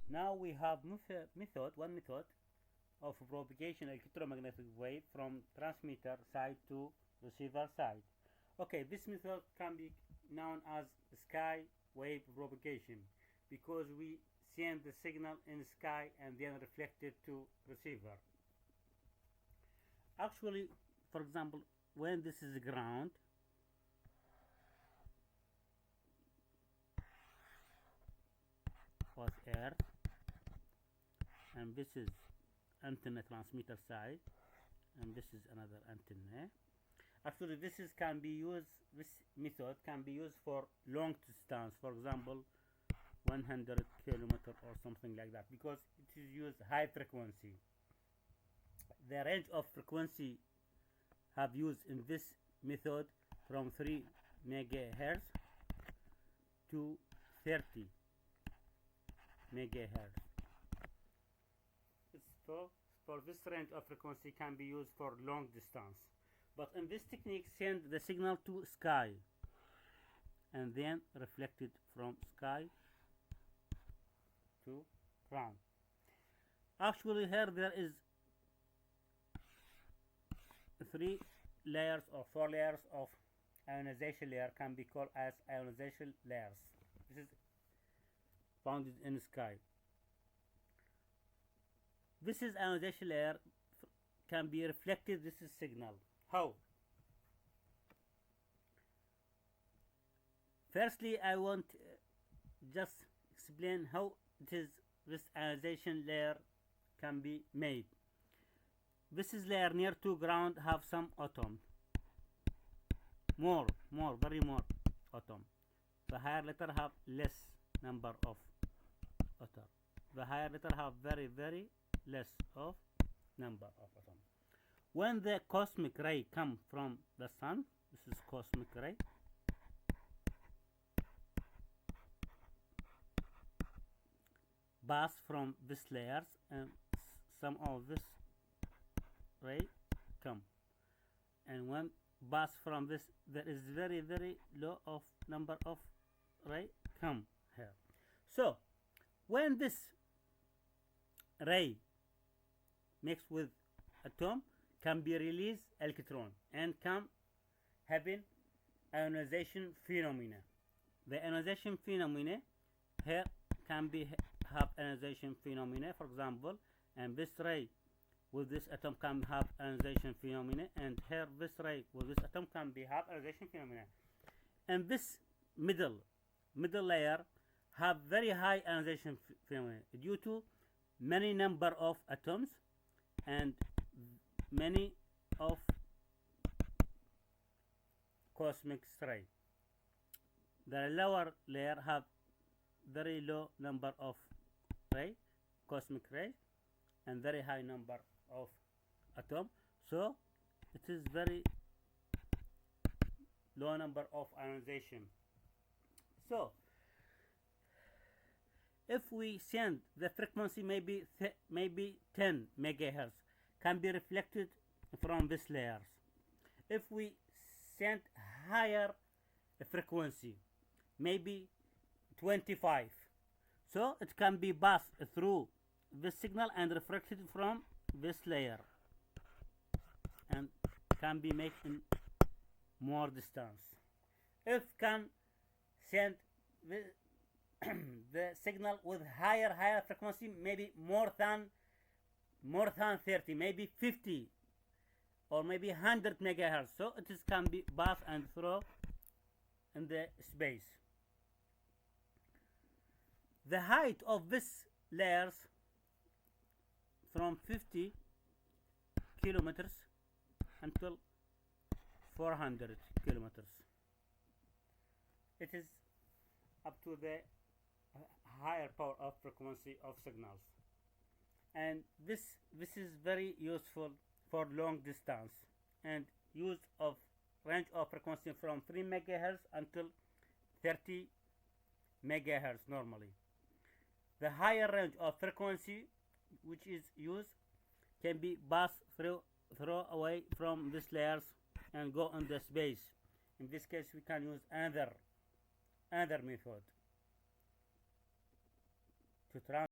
Now we have one method of propagation electromagnetic wave from transmitter side to receiver side. Okay, this method can be known as sky wave propagation because we send the signal in sky and then reflect it to receiver. Actually, for example, when this is ground, was earth, and this is antenna transmitter side, and this is another antenna. Actually, this method can be used for long distance, for example 100 kilometer or something like that, because it is used high frequency. The range of frequency have used in this method from 3 megahertz to 30 megahertz. For this range of frequency can be used for long distance. But in this technique, send the signal to sky and then reflect it from sky to ground. Actually, here there is 3 layers or 4 layers of ionization layer, can be called as ionization layers. This is found in the sky. This is ionization layer can be reflected. This is signal. How? Firstly, I want just explain how it is this ionization layer can be made. This is layer near to ground have some atom. Very more atom. The higher letter have less number of atom. The higher letter have very less of number of atom. When the cosmic ray come from the sun, this is cosmic ray, pass from this layers, and some of this ray come, and when pass from this, there is very low of number of ray come here. So when this ray mixed with atom, can be released electron and can having ionization phenomena. The ionization phenomena here can be have ionization phenomena, for example, and this ray with this atom can have ionization phenomena, and here this ray with this atom can be have ionization phenomena. And this middle layer have very high ionization phenomena due to many number of atoms and many of cosmic ray. The lower layer have very low number of ray, cosmic ray, and very high number of atom. So it is very low number of ionization. So if we send the frequency maybe 10 megahertz, can be reflected from these layers. If we send higher frequency, maybe 25, so it can be passed through this signal and reflected from this layer, and can be made in more distance. If can send the signal with higher frequency, maybe more than 30, maybe 50, or maybe 100 megahertz, so it is can be passed and throw in the space. The height of this layers from 50 kilometers until 400 kilometers. It is up to the higher power of frequency of signals, and this is very useful for long distance and use of range of frequency from 3 megahertz until 30 megahertz normally. The higher range of frequency which is used can be passed throw away from these layers and go in the space. In this case, we can use another method to transfer